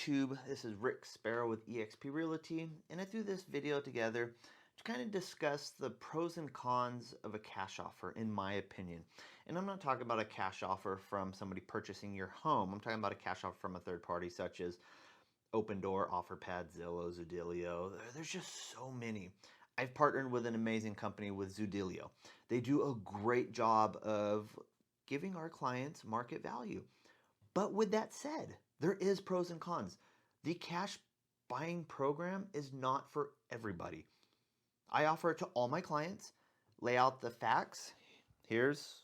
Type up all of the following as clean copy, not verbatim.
YouTube? This is Rick Sparrow with eXp Realty, and I threw this video together to kind of discuss the pros and cons of a cash offer, in my opinion. And I'm not talking about a cash offer from somebody purchasing your home. I'm talking about a cash offer from a third party, such as Open Door, OfferPad, Zillow, Zudilio. There's just so many. I've partnered with an amazing company with Zudilio. They do a great job of giving our clients market value. But with that said, there is pros and cons. The cash buying program is not for everybody. I offer it to all my clients, lay out the facts. Here's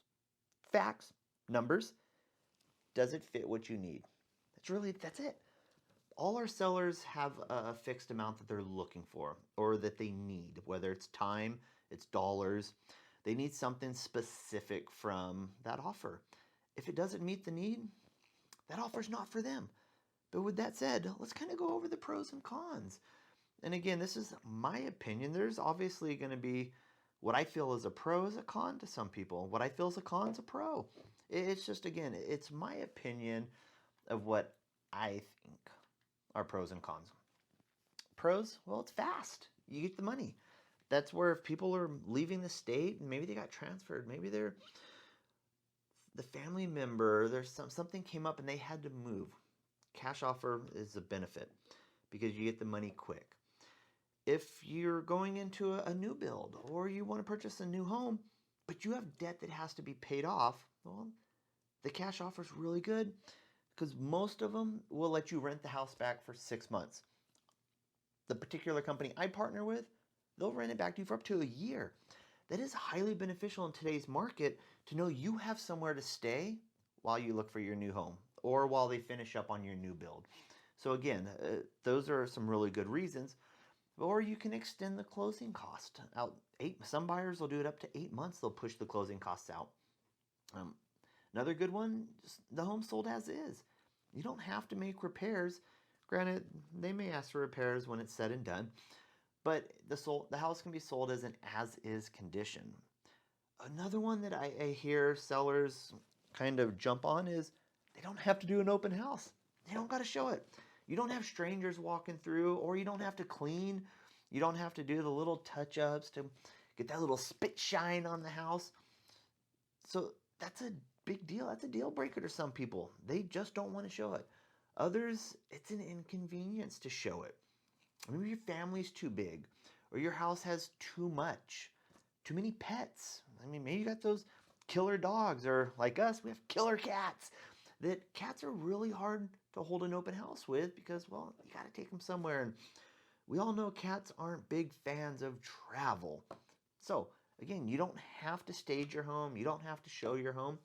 facts, numbers. Does it fit what you need? That's it. All our sellers have a fixed amount that they're looking for or that they need, whether it's time, it's dollars. They need something specific from that offer. If it doesn't meet the need, that offer's not for them. But with that said, let's kind of go over the pros and cons. And again, this is my opinion. There's obviously going to be what I feel is a pro is a con to some people. What I feel is a con is a pro. It's just, again, it's my opinion of what I think are pros and cons. Pros, well, it's fast. You get the money. That's where if people are leaving the state and maybe they got transferred, maybe they're the family member, something came up and they had to move. Cash offer is a benefit because you get the money quick. If you're going into a new build or you want to purchase a new home, but you have debt that has to be paid off, well, the cash offer is really good because most of them will let you rent the house back for 6 months. The particular company I partner with, they'll rent it back to you for up to a year. That is highly beneficial in today's market to know you have somewhere to stay while you look for your new home or while they finish up on your new build. So again, those are some really good reasons. Or you can extend the closing cost out. Some buyers will do it up to 8 months. They'll push the closing costs out. Another good one, the home sold as is. You don't have to make repairs. Granted, they may ask for repairs when it's said and done. But the house can be sold as an as-is condition. Another one that I hear sellers kind of jump on is they don't have to do an open house. They don't got to show it. You don't have strangers walking through, or you don't have to clean. You don't have to do the little touch-ups to get that little spit shine on the house. So that's a big deal. That's a deal breaker to some people. They just don't want to show it. Others, it's an inconvenience to show it. Maybe your family's too big, or your house has too many pets. I mean, maybe you got those killer dogs, or like us, we have killer cats. That cats are really hard to hold an open house with because, well, you got to take them somewhere. And we all know cats aren't big fans of travel. So, again, you don't have to stage your home. You don't have to show your home.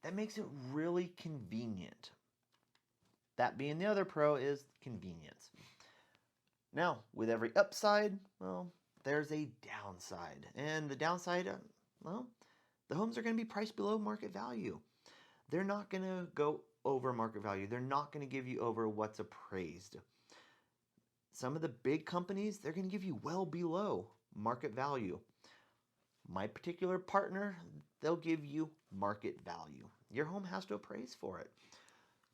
That makes it really convenient. That being the other pro is convenience. Now, with every upside, well, there's a downside. And the downside, well, the homes are going to be priced below market value. They're not going to go over market value. They're not going to give you over what's appraised. Some of the big companies, they're going to give you well below market value. My particular partner, they'll give you market value. Your home has to appraise for it.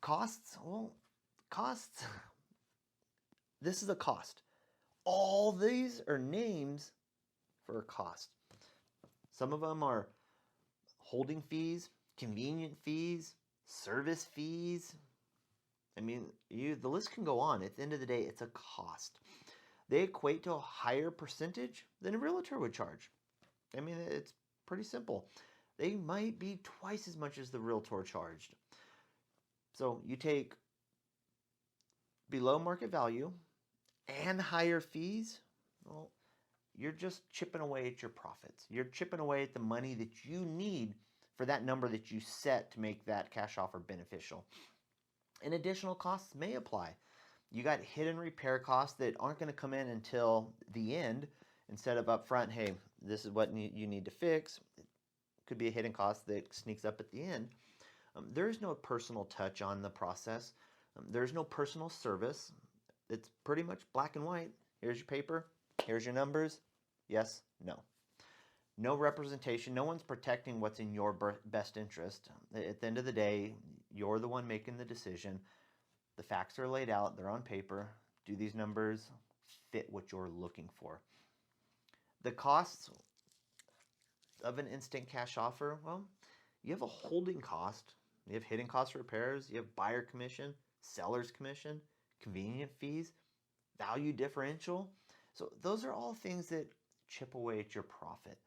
Costs, well, this is a cost. All these are names for a cost. Some of them are holding fees, convenient fees, service fees. I mean, the list can go on. At the end of the day, it's a cost. They equate to a higher percentage than a realtor would charge. I mean, it's pretty simple. They might be twice as much as the realtor charged. So you take below market value and higher fees, well, you're just chipping away at your profits. You're chipping away at the money that you need for that number that you set to make that cash offer beneficial. And additional costs may apply. You got hidden repair costs that aren't going to come in until the end instead of up front, hey, this is what you need to fix. It could be a hidden cost that sneaks up at the end. There is no personal touch on the process. There's no personal service. It's pretty much black and white. Here's your paper. Here's your numbers. Yes, no. No representation. No one's protecting what's in your best interest. At the end of the day, you're the one making the decision. The facts are laid out, they're on paper. Do these numbers fit what you're looking for? The costs of an instant cash offer, well, you have a holding cost, you have hidden cost for repairs, you have buyer commission, seller's commission, convenient fees, value differential. So those are all things that chip away at your profit.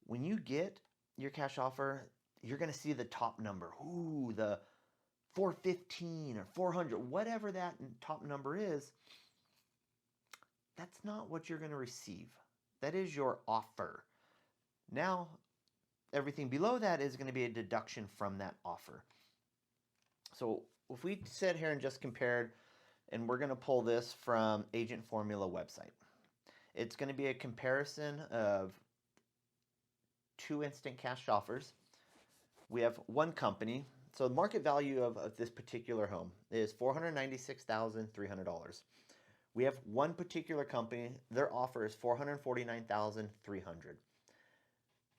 When you get your cash offer, you're going to see the top number. Ooh, the 415 or 400, whatever that top number is. That's not what you're going to receive. That is your offer. Now, everything below that is going to be a deduction from that offer. So if we sit here and just compared, and we're going to pull this from Agent Formula website. It's going to be a comparison of two instant cash offers. We have one company. So the market value of this particular home is $496,300. We have one particular company. Their offer is $449,300.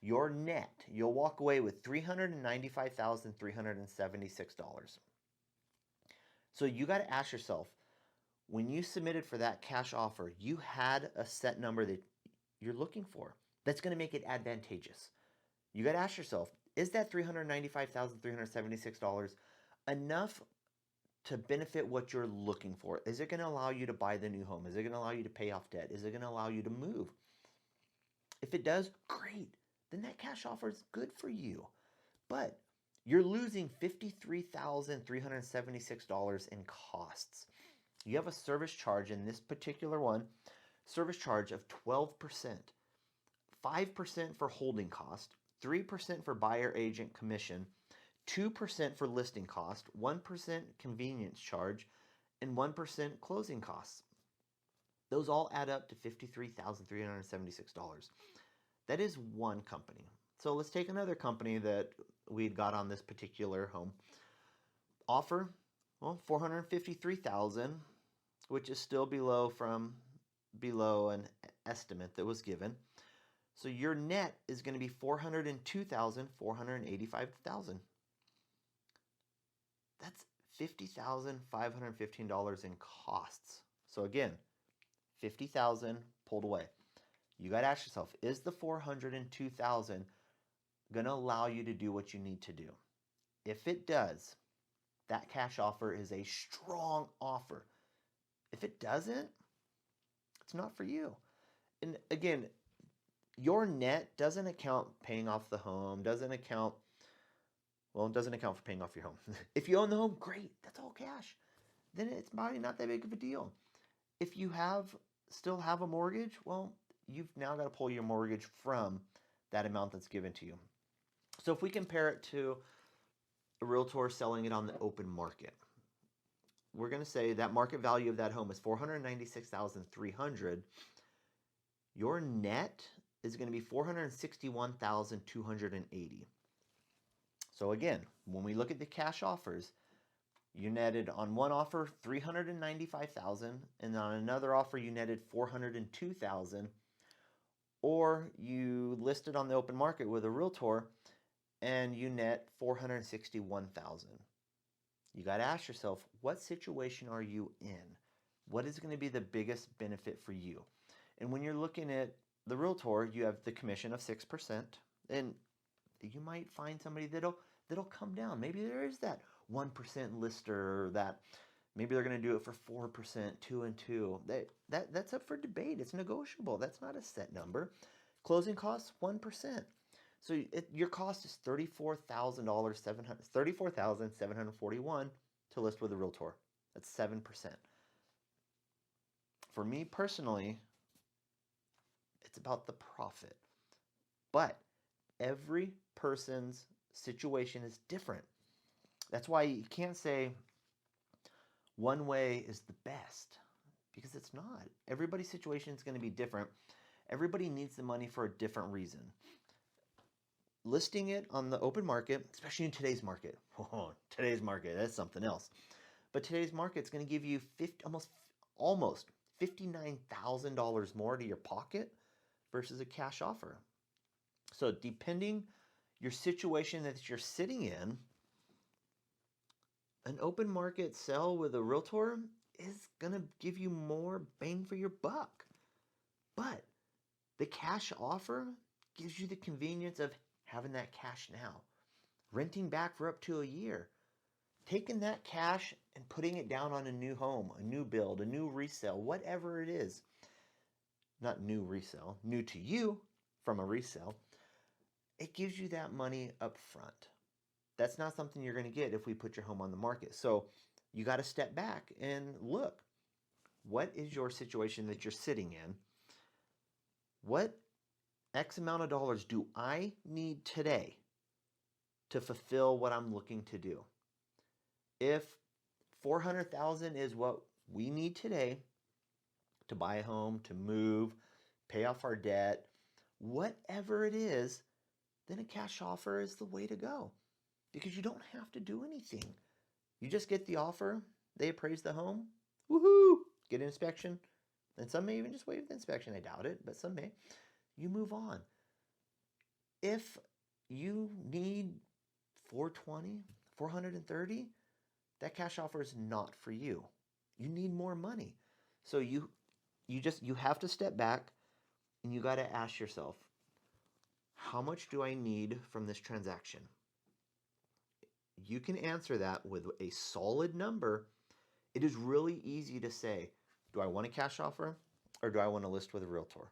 Your net, you'll walk away with $395,376. So you got to ask yourself, when you submitted for that cash offer, you had a set number that you're looking for. That's going to make it advantageous. You got to ask yourself, is that $395,376 enough to benefit what you're looking for? Is it going to allow you to buy the new home? Is it going to allow you to pay off debt? Is it going to allow you to move? If it does, great. Then that cash offer is good for you. But you're losing $53,376 in costs. You have a service charge in this particular one, service charge of 12%, 5% for holding cost, 3% for buyer agent commission, 2% for listing cost, 1% convenience charge, and 1% closing costs. Those all add up to $53,376. That is one company. So let's take another company that we'd got on this particular home. Offer, well, $453,000, which is still below an estimate that was given. So your net is going to be $402,485. That's $50,515 in costs. So again, $50,000 pulled away. You got to ask yourself, is the $402,000 going to allow you to do what you need to do? If it does, that cash offer is a strong offer. If it doesn't, it's not for you. And again, your net doesn't account paying off the home, doesn't account for paying off your home. If you own the home, great, that's all cash. Then it's probably not that big of a deal. If you still have a mortgage, well, you've now got to pull your mortgage from that amount that's given to you. So if we compare it to a realtor selling it on the open market, we're going to say that market value of that home is $496,300. Your net is going to be $461,280. So again, when we look at the cash offers, you netted on one offer $395,000, and on another offer you netted $402,000, or you listed on the open market with a realtor and you net $461,000. You got to ask yourself, what situation are you in? What is going to be the biggest benefit for you? And when you're looking at the realtor, you have the commission of 6%, and you might find somebody that'll come down. Maybe there is that 1% lister that maybe they're going to do it for 4%, 2 and 2. That's up for debate. It's negotiable. That's not a set number. Closing costs 1%. So your cost is $34,741 to list with a realtor. That's 7%. For me personally, it's about the profit. But every person's situation is different. That's why you can't say one way is the best, because it's not. Everybody's situation is going to be different. Everybody needs the money for a different reason. Listing it on the open market, especially in today's market. Oh, today's market, that's something else. But today's market is going to give you almost $59,000 more to your pocket versus a cash offer. So depending your situation that you're sitting in, An open market sale with a realtor is going to give you more bang for your buck. But the cash offer gives you the convenience of having that cash now, renting back for up to a year, taking that cash and putting it down on a new home, a new build, a new resale, whatever it is. Not new resale, new to you from a resale. It gives you that money up front. That's not something you're going to get if we put your home on the market. So you got to step back and look. What is your situation that you're sitting in? What X amount of dollars do I need today to fulfill what I'm looking to do? If 400,000 is what we need today to buy a home, to move, pay off our debt, whatever it is, then a cash offer is the way to go. Because you don't have to do anything. You just get the offer, they appraise the home, woohoo, get an inspection, and some may even just waive the inspection. I doubt it, but some may. You move on. If you need 420, 430, that cash offer is not for you. You need more money. So you have to step back and you got to ask yourself, how much do I need from this transaction? You can answer that with a solid number. It is really easy to say, do I want a cash offer or do I want to list with a realtor?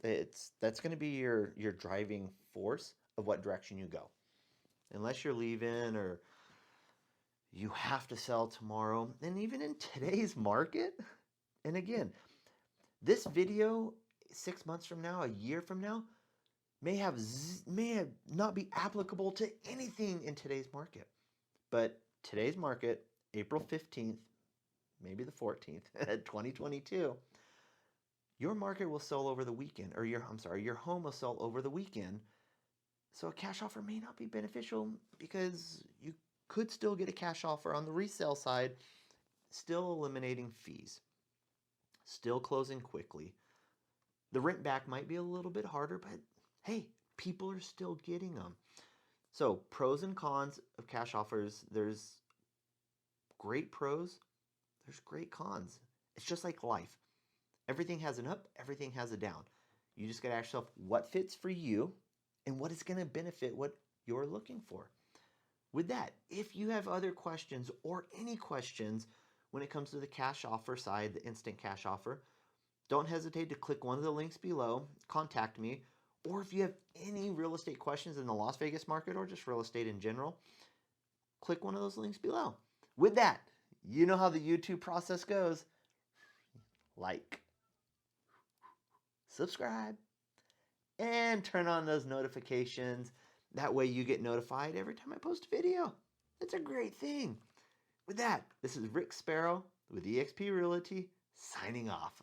That's going to be your driving force of what direction you go. Unless you're leaving or you have to sell tomorrow. And even in today's market, and again, this video 6 months from now, a year from now, may have not be applicable to anything in today's market. But today's market, April 15th, maybe the 14th, 2022, your market will sell over the weekend, or your home will sell over the weekend. So a cash offer may not be beneficial because you could still get a cash offer on the resale side, still eliminating fees, still closing quickly. The rent back might be a little bit harder, but hey, people are still getting them. So pros and cons of cash offers. There's great pros, there's great cons. It's just like life. Everything has an up, everything has a down. You just got to ask yourself what fits for you and what is going to benefit what you're looking for. With that, if you have other questions or any questions when it comes to the cash offer side, the instant cash offer, don't hesitate to click one of the links below, contact me, or if you have any real estate questions in the Las Vegas market or just real estate in general, click one of those links below. With that, you know how the YouTube process goes. Like, subscribe, and turn on those notifications. That way you get notified every time I post a video. It's a great thing. With that, this is Rick Sparrow with eXp Realty signing off.